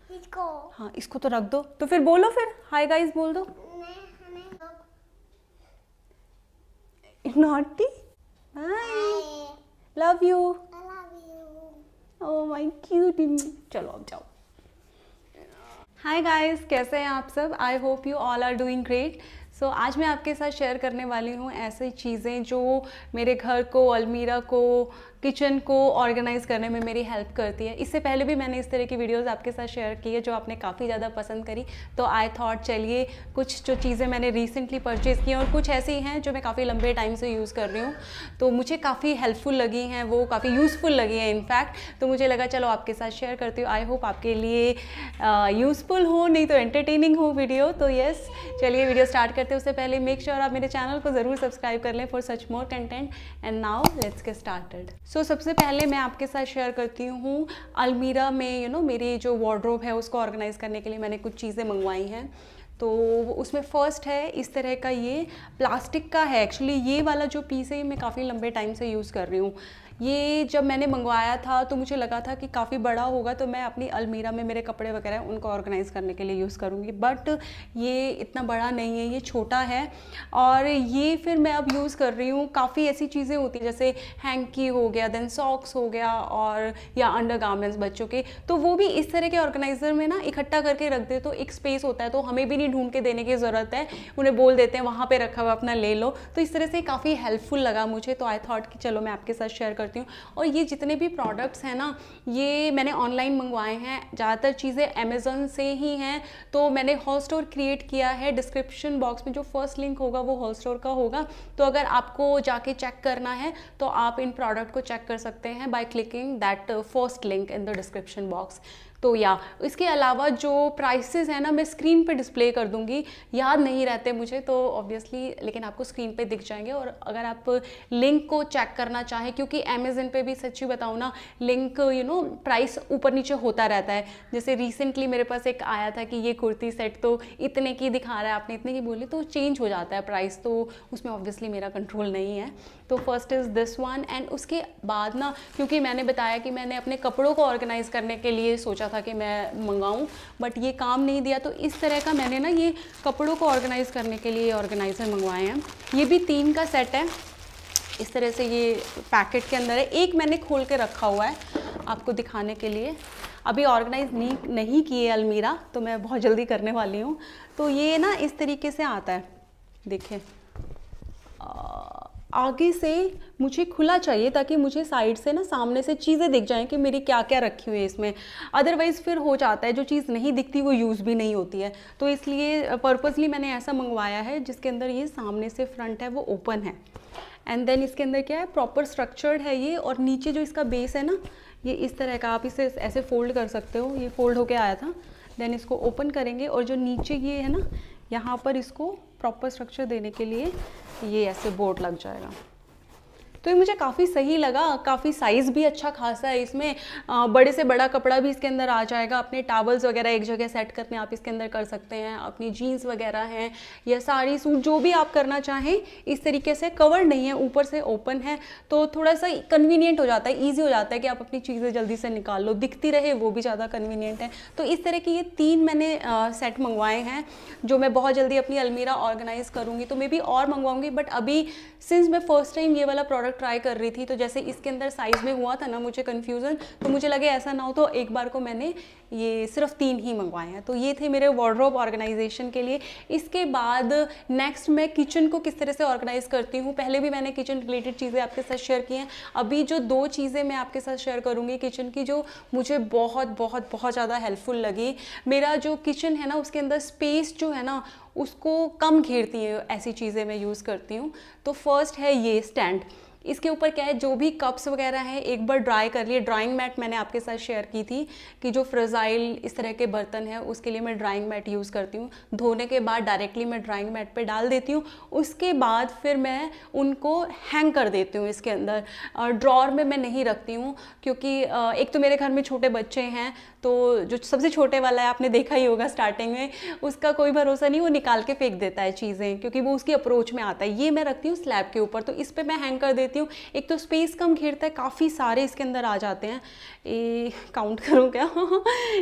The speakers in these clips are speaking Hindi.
इसको। हाँ इसको तो रख दो, तो फिर बोलो, फिर हाय गाइस बोल दो। Naughty, hi, love you, oh my cute. चलो अब जाओ। हाय गाइस, कैसे हैं आप सब? I hope you all are doing great. So आज मैं आपके साथ शेयर करने वाली हूँ ऐसी चीज़ें जो मेरे घर को, अलमीरा को, किचन को ऑर्गेनाइज़ करने में मेरी हेल्प करती है। इससे पहले भी मैंने इस तरह की वीडियोस आपके साथ शेयर की है जो आपने काफ़ी ज़्यादा पसंद करी। तो आई थॉट चलिए कुछ जो चीज़ें मैंने रिसेंटली परचेज़ की हैं और कुछ ऐसी हैं जो मैं काफ़ी लंबे टाइम से यूज़ कर रही हूँ, तो मुझे काफ़ी हेल्पफुल लगी हैं, वो काफ़ी यूज़फुल लगी हैं इनफैक्ट। तो मुझे लगा चलो आपके साथ शेयर करती हूँ। आई होप आपके लिए यूज़फुल हो, नहीं तो एंटरटेनिंग हो वीडियो। तो यस, चलिए वीडियो स्टार्ट करते हैं। उससे पहले मेक श्योर आप मेरे चैनल को ज़रूर सब्सक्राइब कर लें for such more content. And now let's get started. So सबसे पहले मैं आपके साथ शेयर करती हूँ अलमीरा में मेरी जो वार्डरोब है उसको ऑर्गेनाइज़ करने के लिए मैंने कुछ चीज़ें मंगवाई हैं। तो उसमें फ़र्स्ट है इस तरह का, ये प्लास्टिक का है। एक्चुअली ये वाला जो पीस है मैं काफ़ी लंबे टाइम से यूज़ कर रही हूँ। ये जब मैंने मंगवाया था तो मुझे लगा था कि काफ़ी बड़ा होगा, तो मैं अपनी अलमीरा में मेरे कपड़े वगैरह उनको ऑर्गेनाइज़ करने के लिए यूज़ करूँगी। बट ये इतना बड़ा नहीं है, ये छोटा है। और ये फिर मैं अब यूज़ कर रही हूँ। काफ़ी ऐसी चीज़ें होती हैं जैसे हैंकी हो गया, देन सॉक्स हो गया, और या अंडर गारमेंट्स बच्चों के, तो वो भी इस तरह के ऑर्गेनाइज़र में ना इकट्ठा करके रख दे तो एक स्पेस होता है, तो हमें भी नहीं ढूंढ के देने की ज़रूरत है, उन्हें बोल देते हैं वहाँ पे रखा हुआ अपना ले लो। तो इस तरह से काफ़ी हेल्पफुल लगा मुझे। तो आई थॉट कि चलो मैं आपके साथ शेयर करती हूँ। और ये जितने भी प्रोडक्ट्स हैं ना, ये मैंने ऑनलाइन मंगवाए हैं। ज़्यादातर चीज़ें अमेज़न से ही हैं। तो मैंने हॉल स्टोर क्रिएट किया है। डिस्क्रिप्शन बॉक्स में जो फर्स्ट लिंक होगा वो हॉल स्टोर का होगा। तो अगर आपको जाके चेक करना है तो आप इन प्रोडक्ट को चेक कर सकते हैं by clicking that first link in the description box. तो या इसके अलावा जो प्राइसेस है ना, मैं स्क्रीन पे डिस्प्ले कर दूंगी। याद नहीं रहते मुझे तो ऑब्वियसली, लेकिन आपको स्क्रीन पे दिख जाएंगे। और अगर आप लिंक को चेक करना चाहें, क्योंकि अमेज़न पे भी सच्ची बताऊँ ना, लिंक प्राइस ऊपर नीचे होता रहता है। जैसे रिसेंटली मेरे पास एक आया था कि ये कुर्ती सेट तो इतने की दिखा रहा है, आपने इतने की बोली, तो चेंज हो जाता है प्राइस। तो उसमें ऑब्वियसली मेरा कंट्रोल नहीं है। तो first is this one. And उसके बाद ना, क्योंकि मैंने बताया कि मैंने अपने कपड़ों को ऑर्गेनाइज़ करने के लिए सोचा था कि मैं मंगाऊं, बट ये काम नहीं दिया। तो इस तरह का मैंने ना ये कपड़ों को ऑर्गेनाइज़ करने के लिए ऑर्गेनाइज़र मंगवाए हैं। ये भी 3 का सेट है। इस तरह से ये पैकेट के अंदर है। एक मैंने खोल के रखा हुआ है आपको दिखाने के लिए। अभी ऑर्गेनाइज नहीं किए अलमीरा, तो मैं बहुत जल्दी करने वाली हूँ। तो ये ना इस तरीके से आता है, देखिए। आगे से मुझे खुला चाहिए ताकि मुझे साइड से ना, सामने से चीज़ें दिख जाएं कि मेरी क्या क्या रखी हुई है इसमें। अदरवाइज़ फिर हो जाता है, जो चीज़ नहीं दिखती वो यूज़ भी नहीं होती है। तो इसलिए पर्पसली मैंने ऐसा मंगवाया है जिसके अंदर ये सामने से फ्रंट है वो ओपन है। एंड देन इसके अंदर क्या है, प्रॉपर स्ट्रक्चर्ड है ये। और नीचे जो इसका बेस है ना, ये इस तरह का, आप इसे ऐसे फोल्ड कर सकते हो। ये फोल्ड होके आया था। देन इसको ओपन करेंगे और जो नीचे ये है ना, यहाँ पर इसको प्रॉपर स्ट्रक्चर देने के लिए ये ऐसे बोर्ड लग जाएगा। तो ये मुझे काफ़ी सही लगा। काफ़ी साइज़ भी अच्छा खासा है इसमें। बड़े से बड़ा कपड़ा भी इसके अंदर आ जाएगा। अपने टॉवल्स वगैरह एक जगह सेट करने आप इसके अंदर कर सकते हैं। अपनी जीन्स वगैरह हैं या साड़ी सूट जो भी आप करना चाहें, इस तरीके से कवर नहीं है, ऊपर से ओपन है, तो थोड़ा सा कन्वीनियंट हो जाता है, ईजी हो जाता है कि आप अपनी चीज़ें जल्दी से निकाल लो, दिखती रहे, वो भी ज़्यादा कन्वीनियंट है। तो इस तरह की ये 3 मैंने सेट मंगवाए हैं जो मैं बहुत जल्दी अपनी अलमीरा ऑर्गेनाइज़ करूँगी। तो मैं भी और मंगवाऊँगी, बट अभी सिंस मैं फर्स्ट टाइम ये वाला प्रोडक्ट ट्राई कर रही थी, तो जैसे इसके अंदर साइज़ में हुआ था ना मुझे कन्फ्यूज़न, तो मुझे लगे ऐसा ना हो, तो एक बार को मैंने ये सिर्फ 3 ही मंगवाए हैं। तो ये थे मेरे वार्डरोब ऑर्गेनाइजेशन के लिए। इसके बाद नेक्स्ट मैं किचन को किस तरह से ऑर्गेनाइज़ करती हूँ। पहले भी मैंने किचन रिलेटेड चीज़ें आपके साथ शेयर की हैं। अभी जो 2 चीज़ें मैं आपके साथ शेयर करूँगी किचन की, जो मुझे बहुत बहुत बहुत ज़्यादा हेल्पफुल लगी। मेरा जो किचन है ना, उसके अंदर स्पेस जो है ना, उसको कम घेरती है ऐसी चीज़ें मैं यूज़ करती हूँ। तो फर्स्ट है ये स्टैंड। इसके ऊपर क्या है, जो भी कप्स वगैरह हैं एक बार ड्राई कर लिए। ड्राइंग मैट मैंने आपके साथ शेयर की थी कि जो फ्रेजाइल इस तरह के बर्तन है उसके लिए मैं ड्राइंग मैट यूज़ करती हूँ। धोने के बाद डायरेक्टली मैं ड्राइंग मैट पे डाल देती हूँ। उसके बाद फिर मैं उनको हैंग कर देती हूँ इसके अंदर। ड्रॉर में मैं नहीं रखती हूँ, क्योंकि एक तो मेरे घर में छोटे बच्चे हैं, तो जो सबसे छोटे वाला है आपने देखा ही होगा स्टार्टिंग में, उसका कोई भरोसा नहीं, वो निकाल के फेंक देता है चीज़ें, क्योंकि वो उसकी अप्रोच में आता है। ये मैं रखती हूँ स्लैब के ऊपर, तो इस पर मैं हैंग कर देती हूँ। एक तो स्पेस कम घेरता है, काफ़ी सारे इसके अंदर आ जाते हैं। काउंट करूँ क्या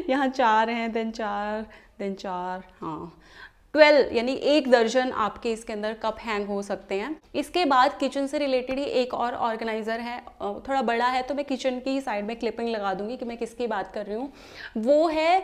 यहाँ 4 हैं, देन 4, हाँ 12, यानी 1 दर्जन आपके इसके अंदर कप हैंग हो सकते हैं। इसके बाद किचन से रिलेटेड ही एक और ऑर्गेनाइज़र है, थोड़ा बड़ा है, तो मैं किचन की साइड में क्लिपिंग लगा दूंगी कि मैं किसकी बात कर रही हूँ। वो है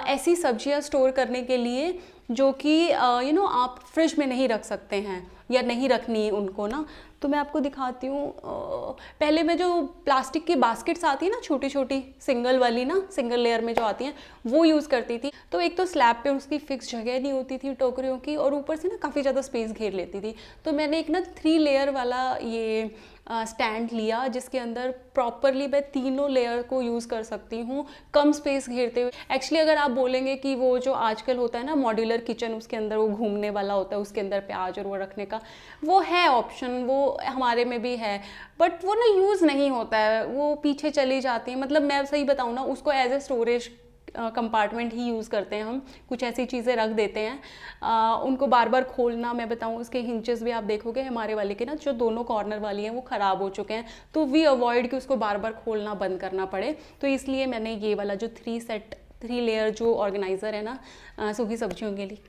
ऐसी सब्जियाँ स्टोर करने के लिए जो कि आप फ्रिज में नहीं रख सकते हैं या नहीं रखनी उनको ना। तो मैं आपको दिखाती हूँ। पहले मैं जो प्लास्टिक की बास्केट्स आती है ना, छोटी छोटी सिंगल वाली ना, सिंगल लेयर में जो आती हैं, वो यूज़ करती थी। तो एक तो स्लैब पे उसकी फिक्स जगह नहीं होती थी टोकरियों की, और ऊपर से ना काफ़ी ज़्यादा स्पेस घेर लेती थी। तो मैंने एक ना 3 लेयर वाला ये स्टैंड लिया, जिसके अंदर प्रॉपरली मैं तीनों लेयर को यूज़ कर सकती हूँ कम स्पेस घेरते हुए। एक्चुअली अगर आप बोलेंगे कि वो जो आजकल होता है ना मॉड्यूलर किचन, उसके अंदर वो घूमने वाला होता है, उसके अंदर प्याज और वो रखने का, वो है ऑप्शन, वो हमारे में भी है, बट वो ना यूज़ नहीं होता है, वो पीछे चली जाती है। मतलब मैं सही बताऊँ ना, उसको एज ए स्टोरेज कंपार्टमेंट ही यूज़ करते हैं हम, कुछ ऐसी चीज़ें रख देते हैं। उनको बार बार खोलना, मैं बताऊँ उसके हिंचेस भी आप देखोगे हमारे वाले के ना, जो दोनों कॉर्नर वाली हैं वो ख़राब हो चुके हैं, तो वी अवॉइड कि उसको बार बार खोलना बंद करना पड़े। तो इसलिए मैंने ये वाला जो 3 लेयर जो ऑर्गेनाइज़र है ना सूखी सब्जियों के लिए,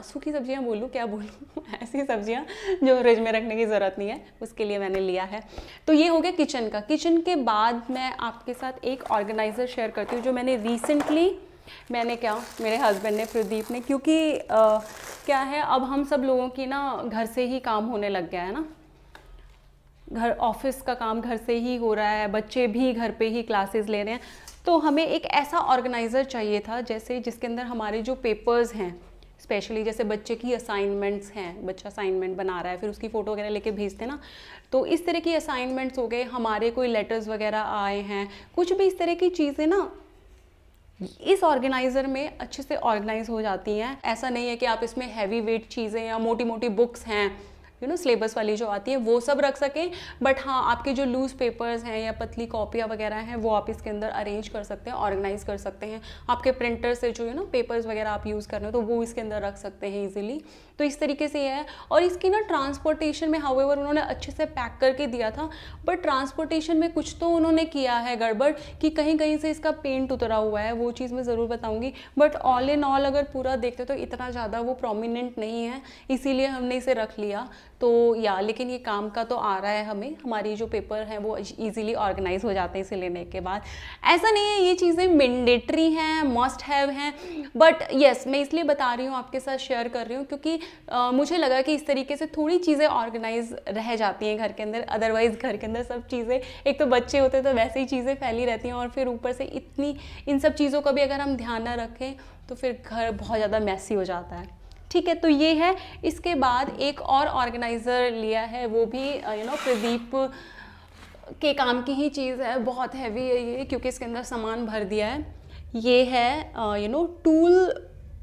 सूखी सब्जियां बोलूँ क्या बोलूँ ऐसी सब्जियां जो फ्रिज में रखने की ज़रूरत नहीं है, उसके लिए मैंने लिया है। तो ये हो गया किचन का। किचन के बाद मैं आपके साथ एक ऑर्गेनाइज़र शेयर करती हूँ जो मैंने रिसेंटली, मेरे हस्बैंड ने, प्रदीप ने, क्योंकि क्या है, अब हम सब लोगों की ना घर से ही काम होने लग गया है ना, घर ऑफिस का काम घर से ही हो रहा है, बच्चे भी घर पे ही क्लासेस ले रहे हैं, तो हमें एक ऐसा ऑर्गेनाइज़र चाहिए था जैसे जिसके अंदर हमारे जो पेपर्स हैं, स्पेशली जैसे बच्चे की असाइनमेंट्स हैं, बच्चा असाइनमेंट बना रहा है, फिर उसकी फ़ोटो वगैरह लेके भेजते हैं ना, तो इस तरह की असाइनमेंट्स हो गए, हमारे कोई लेटर्स वगैरह आए हैं, कुछ भी इस तरह की चीज़ें ना इस ऑर्गेनाइज़र में अच्छे से ऑर्गेनाइज हो जाती हैं। ऐसा नहीं है कि आप इसमें हैवी वेट चीज़ें या मोटी मोटी बुक्स हैं, सिलेबस वाली जो आती है वो सब रख सकें, बट हाँ आपके जो लूज़ पेपर्स हैं या पतली कॉपियाँ वगैरह हैं वो आप इसके अंदर अरेंज कर सकते हैं, ऑर्गेनाइज कर सकते हैं। आपके प्रिंटर से जो पेपर्स वगैरह आप यूज़ कर रहे हो तो वो इसके अंदर रख सकते हैं ईजिली। तो इस तरीके से ये है। और इसकी ना ट्रांसपोर्टेशन में हाउएवर उन्होंने अच्छे से पैक करके दिया था, बट ट्रांसपोर्टेशन में कुछ तो उन्होंने किया है गड़बड़ कि कहीं कहीं से इसका पेंट उतरा हुआ है, वो चीज़ मैं ज़रूर बताऊँगी। बट ऑल इन ऑल अगर पूरा देखते तो इतना ज़्यादा वो प्रोमिनेंट नहीं है, इसीलिए हमने इसे रख लिया। तो लेकिन ये काम का तो आ रहा है हमें, हमारी जो पेपर हैं वो इजीली ऑर्गेनाइज हो जाते हैं इसे लेने के बाद। ऐसा नहीं है ये चीज़ें मैंडेटरी हैं, मस्ट हैव हैं, बट येस मैं इसलिए बता रही हूँ, आपके साथ शेयर कर रही हूँ, क्योंकि मुझे लगा कि इस तरीके से थोड़ी चीज़ें ऑर्गेनाइज रह जाती हैं घर के अंदर। अदरवाइज़ घर के अंदर सब चीज़ें, एक तो बच्चे होते हैं तो वैसे ही चीज़ें फैली रहती हैं, और फिर ऊपर से इन सब चीज़ों का भी अगर हम ध्यान ना रखें तो फिर घर बहुत ज़्यादा मैसी हो जाता है। ठीक है, तो ये है। इसके बाद एक और ऑर्गेनाइज़र लिया है, वो भी प्रदीप के काम की ही चीज़ है, बहुत हैवी है ये, क्योंकि इसके अंदर सामान भर दिया है। ये है टूल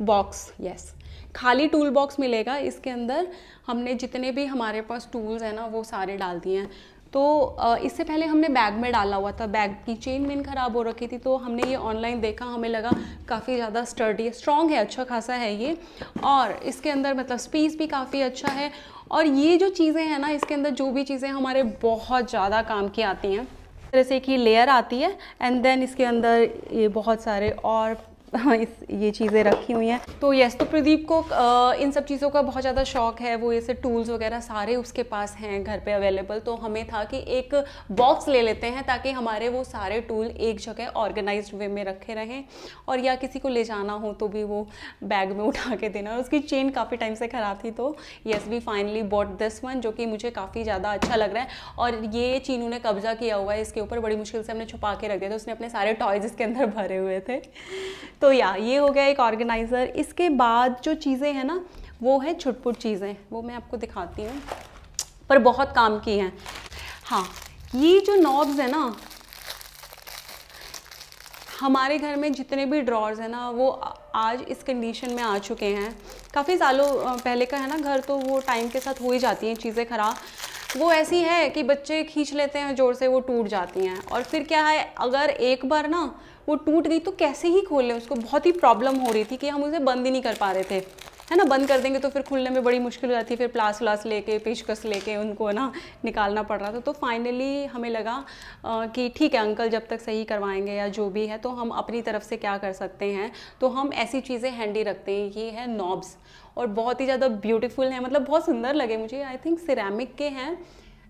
बॉक्स। यस, खाली टूल बॉक्स मिलेगा इसके अंदर। हमने जितने भी हमारे पास टूल्स हैं ना वो सारे डाल दिए हैं। तो इससे पहले हमने बैग में डाला हुआ था, बैग की चेन मेन ख़राब हो रखी थी, तो हमने ये ऑनलाइन देखा, हमें लगा काफ़ी ज़्यादा स्टर्डी, स्ट्रॉन्ग है, अच्छा खासा है ये, और इसके अंदर मतलब स्पेस भी काफ़ी अच्छा है। और ये जो चीज़ें हैं ना, इसके अंदर जो भी चीज़ें हमारे बहुत ज़्यादा काम की आती हैं, इस तरह से कि लेयर आती है, एंड देन इसके अंदर ये बहुत सारे और ये चीज़ें रखी हुई हैं। तो यस, तो प्रदीप को इन सब चीज़ों का बहुत ज़्यादा शौक है, वो ऐसे टूल्स वगैरह सारे उसके पास हैं घर पे अवेलेबल। तो हमें था कि एक बॉक्स ले लेते हैं ताकि हमारे वो सारे टूल एक जगह ऑर्गेनाइज्ड वे में रखे रहें, और या किसी को ले जाना हो तो भी वो बैग में उठा के देना। उसकी चेन काफ़ी टाइम से ख़राब थी, तो yes we finally bought this one, जो कि मुझे काफ़ी ज़्यादा अच्छा लग रहा है। और ये चीनू ने कब्जा किया हुआ है इसके ऊपर, बड़ी मुश्किल से हमने छुपा के रख दिया था, उसने अपने सारे टॉयज़ इसके अंदर भरे हुए थे। तो ये हो गया एक ऑर्गेनाइज़र। इसके बाद जो चीज़ें हैं ना वो है छुटपुट चीज़ें, वो मैं आपको दिखाती हूँ, पर बहुत काम की हैं। हाँ, ये जो नॉब्स है ना, हमारे घर में जितने भी ड्रॉर्स हैं ना वो आज इस कंडीशन में आ चुके हैं। काफ़ी सालों पहले का है ना घर, तो वो टाइम के साथ हो ही जाती हैं चीज़ें ख़राब। वो ऐसी है कि बच्चे खींच लेते हैं ज़ोर से, वो टूट जाती हैं, और फिर क्या है, अगर एक बार ना वो टूट गई तो कैसे ही खोलें उसको। बहुत ही प्रॉब्लम हो रही थी कि हम उसे बंद ही नहीं कर पा रहे थे। है ना, बंद कर देंगे तो फिर खुलने में बड़ी मुश्किल हो जाती है, फिर प्लास व्लास लेके पेचकस लेके उनको ना निकालना पड़ रहा था। तो फाइनली हमें लगा कि ठीक है अंकल जब तक सही करवाएंगे या जो भी है, तो हम अपनी तरफ से क्या कर सकते हैं, तो हम ऐसी चीज़ें हैंडी रखते हैं। ये है नॉब्स और बहुत ही ज़्यादा ब्यूटीफुल है, मतलब बहुत सुंदर लगे मुझे। आई थिंक सिरेमिक के हैं,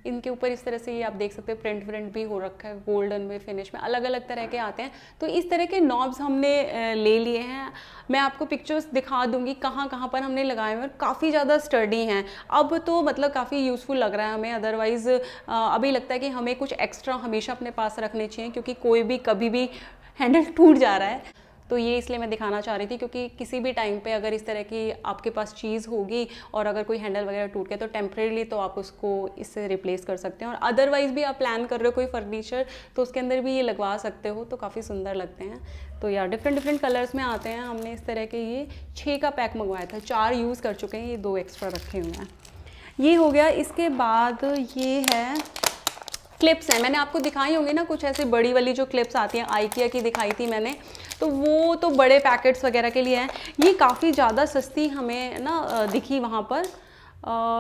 इनके ऊपर इस तरह से ये आप देख सकते हैं प्रिंट भी हो रखा है, गोल्डन में फिनिश में अलग अलग तरह के आते हैं। तो इस तरह के नॉब्स हमने ले लिए हैं। मैं आपको पिक्चर्स दिखा दूंगी कहाँ कहाँ पर हमने लगाए हुए हैं, काफ़ी ज़्यादा स्टर्डी हैं। अब तो मतलब काफ़ी यूज़फुल लग रहा है हमें, अदरवाइज़ अभी लगता है कि हमें कुछ एक्स्ट्रा हमेशा अपने पास रखने चाहिए, क्योंकि कोई भी कभी भी हैंडल टूट जा रहा है। तो ये इसलिए मैं दिखाना चाह रही थी, क्योंकि किसी भी टाइम पे अगर इस तरह की आपके पास चीज़ होगी और अगर कोई हैंडल वगैरह टूट गया तो टेम्परेरी तो आप उसको इससे रिप्लेस कर सकते हैं। और अदरवाइज़ भी आप प्लान कर रहे हो कोई फर्नीचर तो उसके अंदर भी ये लगवा सकते हो, तो काफ़ी सुंदर लगते हैं। तो यार डिफरेंट कलर्स में आते हैं। हमने इस तरह के ये 6 का पैक मंगवाया था, 4 यूज़ कर चुके हैं, ये 2 एक्स्ट्रा रखे हुए हैं। ये हो गया। इसके बाद ये है क्लिप्स हैं, मैंने आपको दिखाई होंगी ना कुछ ऐसी बड़ी वाली जो क्लिप्स आती हैं, आइकिया की दिखाई थी मैंने, तो वो तो बड़े पैकेट्स वगैरह के लिए हैं। ये काफ़ी ज़्यादा सस्ती हमें ना दिखी वहाँ पर।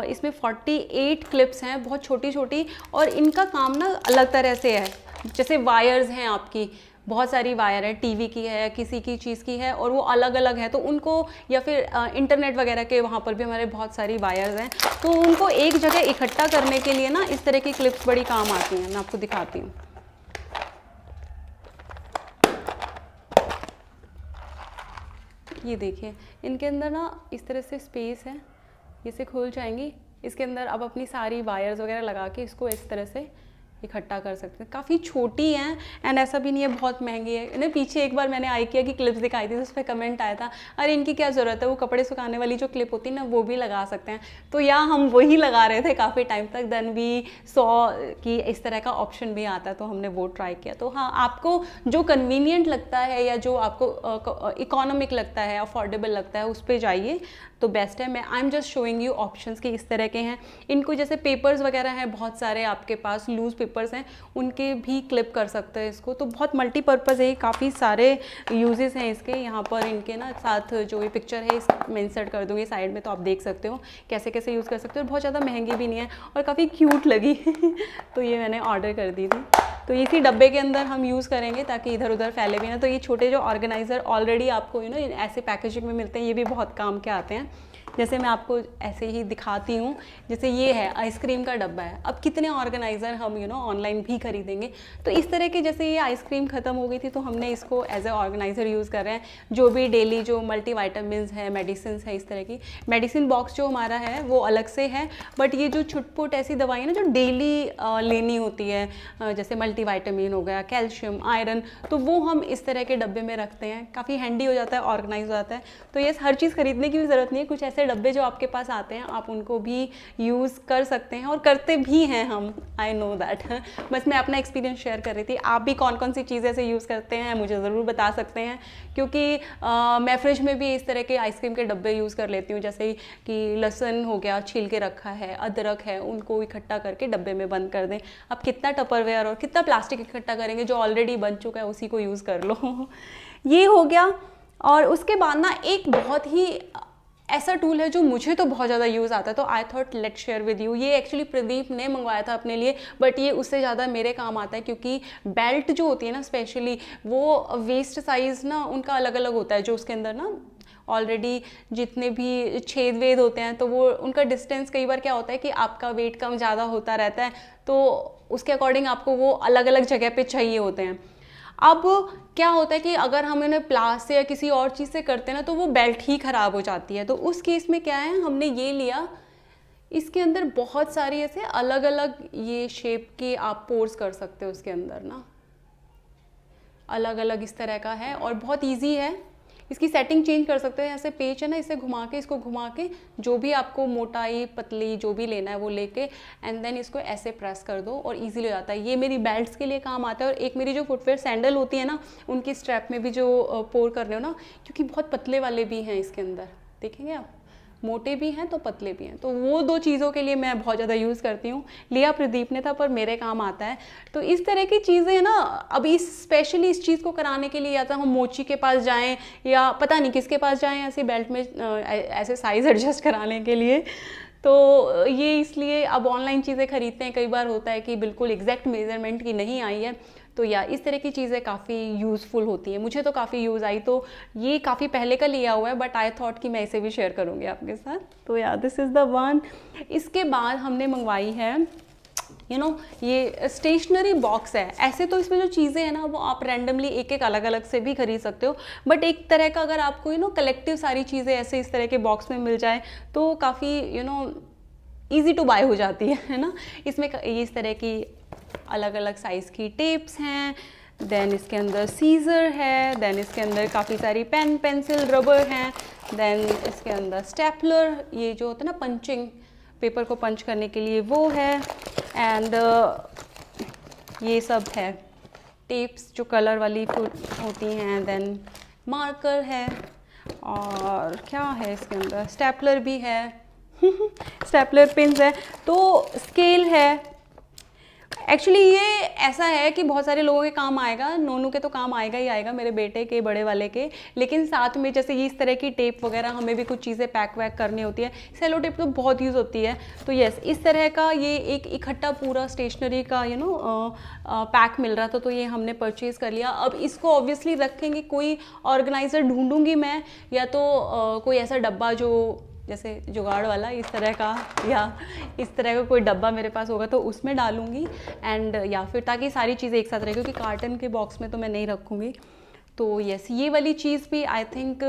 इसमें 48 क्लिप्स हैं, बहुत छोटी छोटी, और इनका काम ना अलग तरह से है। जैसे वायर्स हैं आपकी, बहुत सारी वायर है, टीवी की है, किसी की चीज़ की है, और वो अलग अलग है, तो उनको, या फिर इंटरनेट वगैरह के वहाँ पर भी हमारे बहुत सारी वायर्स हैं, तो उनको एक जगह इकट्ठा करने के लिए ना इस तरह की क्लिप्स बड़ी काम आती हैं। मैं आपको दिखाती हूँ। ये देखिए, इनके अंदर ना इस तरह से स्पेस है, ये से खुल जाएंगी। इसके अंदर अब अपनी सारी वायर्स वगैरह लगा के इसको इस तरह से इकट्ठा कर सकते हैं। काफ़ी छोटी हैं, एंड ऐसा भी नहीं है बहुत महंगी है। इन्हें पीछे एक बार मैंने आइकिया की क्लिप्स दिखाई थी, उस पर कमेंट आया था, अरे इनकी क्या ज़रूरत है, वो कपड़े सुखाने वाली जो क्लिप होती है ना वो भी लगा सकते हैं। तो या हम वही लगा रहे थे काफ़ी टाइम तक, देन भी सॉ कि इस तरह का ऑप्शन भी आता है, तो हमने वो ट्राई किया। तो हाँ, आपको जो कन्वीनियंट लगता है या जो आपको इकोनॉमिक लगता है, अफोर्डेबल लगता है, उस पर जाइए तो बेस्ट है। मैं I am just showing you options कि इस तरह के हैं। इनको जैसे पेपर्स वगैरह हैं बहुत सारे आपके पास, लूज़ पेपर्स हैं, उनके भी क्लिप कर सकते हैं इसको। तो बहुत मल्टीपर्पज़ है, काफ़ी सारे यूजेस हैं इसके। यहाँ पर इनके ना साथ जो ये पिक्चर है मैं इंसर्ट कर दूँगी साइड में, तो आप देख सकते हो कैसे कैसे यूज़ कर सकते हो। बहुत ज़्यादा महंगी भी नहीं है और काफ़ी क्यूट लगी तो ये मैंने ऑर्डर कर दी थी। तो इसी डब्बे के अंदर हम यूज़ करेंगे ताकि इधर उधर फैले भी ना। तो ये छोटे जो ऑर्गेनाइज़र ऑलरेडी आपको ऐसे पैकेजिंग में मिलते हैं, ये भी बहुत काम के आते हैं। जैसे मैं आपको ऐसे ही दिखाती हूँ, जैसे ये है आइसक्रीम का डब्बा है। अब कितने ऑर्गेनाइज़र हम ऑनलाइन भी खरीदेंगे, तो इस तरह के, जैसे ये आइसक्रीम ख़त्म हो गई थी तो हमने इसको एज ए ऑर्गेनाइज़र यूज़ कर रहे हैं। जो भी डेली जो मल्टीविटामिन्स है, मेडिसिन है, इस तरह की मेडिसिन बॉक्स जो हमारा है वो अलग से है, बट ये जो छुटपुट ऐसी दवाइयाँ ना जो डेली लेनी होती है, जैसे मल्टीविटामिन हो गया, कैल्शियम, आयरन, तो वो हम इस तरह के डब्बे में रखते हैं। काफ़ी हैंडी हो जाता है, ऑर्गेनाइज हो जाता है। तो ये हर चीज़ खरीदने की भी ज़रूरत नहीं है, कुछ ऐसे डब्बे जो आपके पास आते हैं आप उनको भी यूज़ कर सकते हैं, और करते भी हैं हम, आई नो दैट। बस मैं अपना एक्सपीरियंस शेयर कर रही थी। आप भी कौन कौन सी चीज़ें ऐसे यूज़ करते हैं मुझे ज़रूर बता सकते हैं, क्योंकि मैं फ्रिज में भी इस तरह के आइसक्रीम के डब्बे यूज़ कर लेती हूँ। जैसे कि लहसुन हो गया, छील के रखा है, अदरक है, उनको इकट्ठा करके डब्बे में बंद कर दें। अब कितना टपरवेयर और कितना प्लास्टिक इकट्ठा करेंगे, जो ऑलरेडी बन चुका है उसी को यूज़ कर लो ये हो गया। और उसके बाद ना एक बहुत ही ऐसा टूल है जो मुझे तो बहुत ज़्यादा यूज़ आता है, तो I thought let share with you. ये एक्चुअली प्रदीप ने मंगवाया था अपने लिए, बट ये उससे ज़्यादा मेरे काम आता है, क्योंकि बेल्ट जो होती है ना स्पेशली, वो वेस्ट साइज़ ना उनका अलग अलग होता है। जो उसके अंदर ना ऑलरेडी जितने भी छेद वेद होते हैं, तो वो उनका डिस्टेंस कई बार क्या होता है कि आपका वेट कम ज़्यादा होता रहता है, तो उसके अकॉर्डिंग आपको वो अलग अलग जगह पे चाहिए होते हैं। अब क्या होता है कि अगर हम इन्हें प्लास से या किसी और चीज़ से करते हैं ना, तो वो बेल्ट ही ख़राब हो जाती है। तो उस केस में क्या है, हमने ये लिया, इसके अंदर बहुत सारी ऐसे अलग अलग ये शेप के आप पोर्स कर सकते हो उसके अंदर ना, अलग अलग इस तरह का है और बहुत ईजी है। इसकी सेटिंग चेंज कर सकते हो, ऐसे पेच है ना, इसे घुमा के, इसको घुमा के जो भी आपको मोटाई पतली जो भी लेना है वो लेके, एंड देन इसको ऐसे प्रेस कर दो और इजीली हो जाता है। ये मेरी बेल्ट्स के लिए काम आता है। और एक मेरी जो फुटवेयर सैंडल होती है ना, उनकी स्ट्रैप में भी जो पोर कर रहे हो ना, क्योंकि बहुत पतले वाले भी हैं इसके अंदर, देखेंगे आप, मोटे भी हैं तो पतले भी हैं, तो वो 2 चीज़ों के लिए मैं बहुत ज़्यादा यूज़ करती हूँ। लिया प्रदीप ने था पर मेरे काम आता है। तो इस तरह की चीज़ें ना, अब इस स्पेशली इस चीज़ को कराने के लिए या तो हम मोची के पास जाएं या पता नहीं किसके पास जाएं ऐसे बेल्ट में ऐसे साइज़ एडजस्ट कराने के लिए। तो ये इसलिए अब ऑनलाइन चीज़ें खरीदते हैं, कई बार होता है कि बिल्कुल एग्जैक्ट मेजरमेंट की नहीं आई है, तो या इस तरह की चीज़ें काफ़ी यूज़फुल होती हैं। मुझे तो काफ़ी यूज़ आई, तो ये काफ़ी पहले का लिया हुआ है बट आई थॉट कि मैं इसे भी शेयर करूँगी आपके साथ। तो या दिस इज़ द वन। इसके बाद हमने मंगवाई है ये स्टेशनरी बॉक्स है। ऐसे तो इसमें जो चीज़ें हैं ना वो आप रैंडमली एक एक अलग अलग से भी खरीद सकते हो, बट एक तरह का अगर आपको कलेक्टिव सारी चीज़ें ऐसे इस तरह के बॉक्स में मिल जाए तो काफ़ी ईजी टू बाय हो जाती है ना। इसमें इस तरह की अलग अलग साइज़ की टेप्स हैं, देन इसके अंदर सीज़र है, देन इसके अंदर काफ़ी सारी पेन पेंसिल रबर हैं, देन इसके अंदर स्टेपलर, ये जो होता है ना पंचिंग, पेपर को पंच करने के लिए वो है, एंड ये सब है टेप्स जो कलर वाली होती हैं, देन मार्कर है, और क्या है इसके अंदर, स्टेपलर भी है स्टेपलर पिन्स है, तो स्केल है। एक्चुअली ये ऐसा है कि बहुत सारे लोगों के काम आएगा, नोनू के तो काम आएगा ही आएगा, मेरे बेटे के, बड़े वाले के, लेकिन साथ में जैसे ये इस तरह की टेप वगैरह हमें भी कुछ चीज़ें पैक वैक करनी होती है, सेलो टेप तो बहुत यूज़ होती है। तो यस, इस तरह का ये एक इकट्ठा पूरा स्टेशनरी का पैक मिल रहा था, तो ये हमने परचेज़ कर लिया। अब इसको ऑब्वियसली रखेंगे, कोई ऑर्गेनाइज़र ढूंढूंगी मैं, या तो कोई ऐसा डब्बा जो जैसे जुगाड़ वाला इस तरह का, या इस तरह का कोई डब्बा मेरे पास होगा तो उसमें डालूंगी, एंड या फिर ताकि सारी चीज़ें एक साथ रहे, क्योंकि कार्टन के बॉक्स में तो मैं नहीं रखूँगी। तो यस, ये वाली चीज़ भी आई थिंक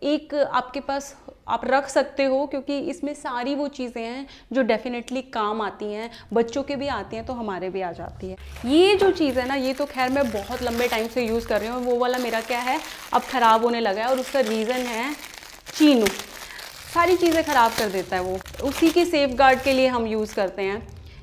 एक आपके पास आप रख सकते हो, क्योंकि इसमें सारी वो चीज़ें हैं जो डेफिनेटली काम आती हैं, बच्चों के भी आती हैं तो हमारे भी आ जाती है। ये जो चीज़ है ना, ये तो खैर मैं बहुत लंबे टाइम से यूज़ कर रही हूँ। वो वाला मेरा क्या है, अब ख़राब होने लगा है, और उसका रीज़न है चीनू। सारी चीज़ें ख़राब कर देता है वो, उसी के सेफ गार्ड के लिए हम यूज़ करते हैं।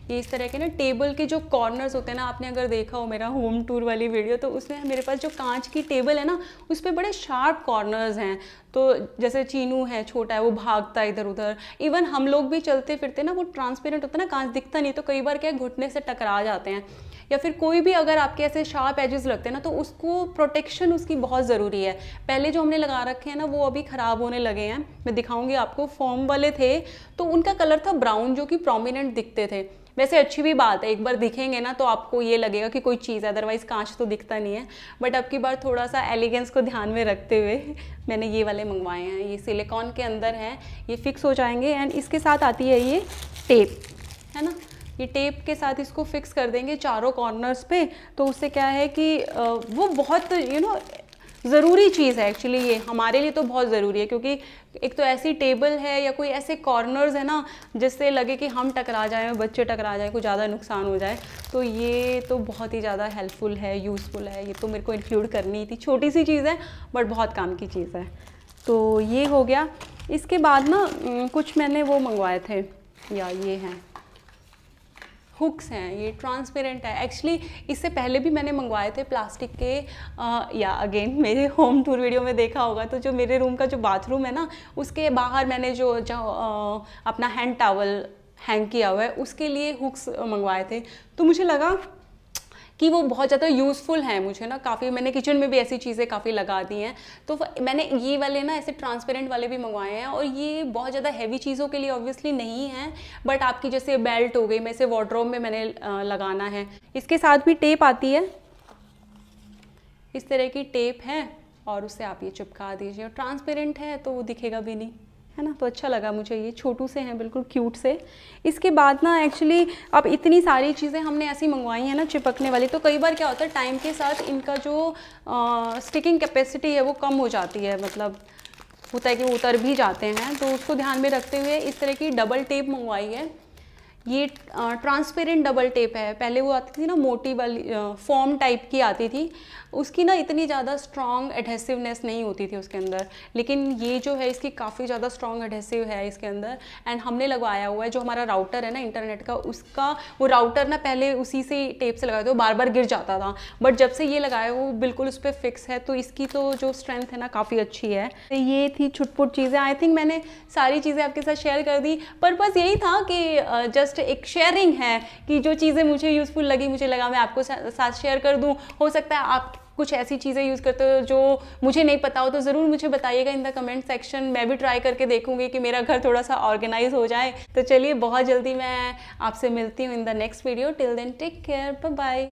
ये इस तरह के ना टेबल के जो कॉर्नर्स होते हैं ना, आपने अगर देखा हो मेरा होम टूर वाली वीडियो, तो उसमें मेरे पास जो कांच की टेबल है ना, उस पर बड़े शार्प कॉर्नर्स हैं। तो जैसे चीनू है, छोटा है, वो भागता है इधर उधर, इवन हम लोग भी चलते फिरते ना, वो ट्रांसपेरेंट होता है ना, कांच दिखता नहीं, तो कई बार क्या घुटने से टकरा जाते हैं, या फिर कोई भी अगर आपके ऐसे शार्प एजेस लगते हैं ना, तो उसको प्रोटेक्शन उसकी बहुत ज़रूरी है। पहले जो हमने लगा रखे हैं ना, वो अभी ख़राब होने लगे हैं, मैं दिखाऊंगी आपको। फोम वाले थे तो उनका कलर था ब्राउन, जो कि प्रोमिनेंट दिखते थे। वैसे अच्छी भी बात है, एक बार दिखेंगे ना तो आपको ये लगेगा कि कोई चीज़ है, अदरवाइज़ कांच तो दिखता नहीं है। बट अब की बार थोड़ा सा एलिगेंस को ध्यान में रखते हुए मैंने ये वाले मंगवाए हैं। ये सिलिकॉन के अंदर हैं, ये फिक्स हो जाएंगे, एंड इसके साथ आती है ये टेप, है ना। ये टेप के साथ इसको फिक्स कर देंगे चारों कॉर्नर्स पे, तो उससे क्या है कि वो बहुत ज़रूरी चीज़ है एक्चुअली। ये हमारे लिए तो बहुत ज़रूरी है, क्योंकि एक तो ऐसी टेबल है या कोई ऐसे कॉर्नर्स है ना, जिससे लगे कि हम टकरा जाएं, बच्चे टकरा जाएं, कुछ ज़्यादा नुकसान हो जाए, तो ये तो बहुत ही ज़्यादा हेल्पफुल है, यूज़फुल है। ये तो मेरे को इंक्लूड करनी थी, छोटी सी चीज़ है बट बहुत काम की चीज़ है। तो ये हो गया। इसके बाद ना कुछ मैंने वो मंगवाए थे, या ये हैं हुक्स हैं, ये ट्रांसपेरेंट है। एक्चुअली इससे पहले भी मैंने मंगवाए थे प्लास्टिक के, या अगेन मेरे होम टूर वीडियो में देखा होगा, तो जो मेरे रूम का जो बाथरूम है ना, उसके बाहर मैंने जो अपना हैंड टॉवल हैंग किया हुआ है, उसके लिए हुक्स मंगवाए थे। तो मुझे लगा कि वो बहुत ज़्यादा यूज़फुल हैं मुझे ना, काफ़ी मैंने किचन में भी ऐसी चीज़ें काफ़ी लगा दी हैं। तो मैंने ये वाले ना ऐसे ट्रांसपेरेंट वाले भी मंगवाए हैं, और ये बहुत ज़्यादा हैवी चीज़ों के लिए ऑब्वियसली नहीं है, बट आपकी जैसे बेल्ट हो गई, मैं इसे वार्डरोब में मैंने लगाना है। इसके साथ भी टेप आती है, इस तरह की टेप है, और उससे आप ये चिपका दीजिए। और ट्रांसपेरेंट है तो वो दिखेगा भी नहीं, है ना। तो अच्छा लगा मुझे, ये छोटू से हैं, बिल्कुल क्यूट से। इसके बाद ना एक्चुअली अब इतनी सारी चीज़ें हमने ऐसी मंगवाई हैं ना चिपकने वाली, तो कई बार क्या होता है टाइम के साथ इनका जो स्टिकिंग कैपेसिटी है वो कम हो जाती है, मतलब होता है कि वो उतर भी जाते हैं। तो उसको ध्यान में रखते हुए इस तरह की डबल टेप मंगवाई है। ये ट्रांसपेरेंट डबल टेप है। पहले वो आती थी ना मोटी वाली, फॉर्म टाइप की आती थी, उसकी ना इतनी ज़्यादा स्ट्रॉन्ग एडहेसिवनेस नहीं होती थी उसके अंदर, लेकिन ये जो है इसकी काफ़ी ज़्यादा स्ट्रॉन्ग एडहेसिव है इसके अंदर। एंड हमने लगवाया हुआ है, जो हमारा राउटर है ना इंटरनेट का, उसका वो राउटर ना पहले उसी से टेप से लगाए थे, वो बार बार गिर जाता था, बट जब से ये लगाया वो बिल्कुल उस पर फिक्स है, तो इसकी तो जो स्ट्रेंथ है ना काफ़ी अच्छी है। तो ये थी छुटपुट चीज़ें। आई थिंक मैंने सारी चीज़ें आपके साथ शेयर कर दी, पर्पस यही था कि जस्ट एक शेयरिंग है कि जो चीज़ें मुझे यूज़फुल लगी, मुझे लगा मैं आपको साथ शेयर कर दूं। हो सकता है आप कुछ ऐसी चीज़ें यूज़ करते हो जो मुझे नहीं पता हो, तो ज़रूर मुझे बताइएगा इन द कमेंट सेक्शन। मैं भी ट्राई करके देखूंगी कि मेरा घर थोड़ा सा ऑर्गेनाइज हो जाए। तो चलिए बहुत जल्दी मैं आपसे मिलती हूँ in the next video. Till then take care, bye bye.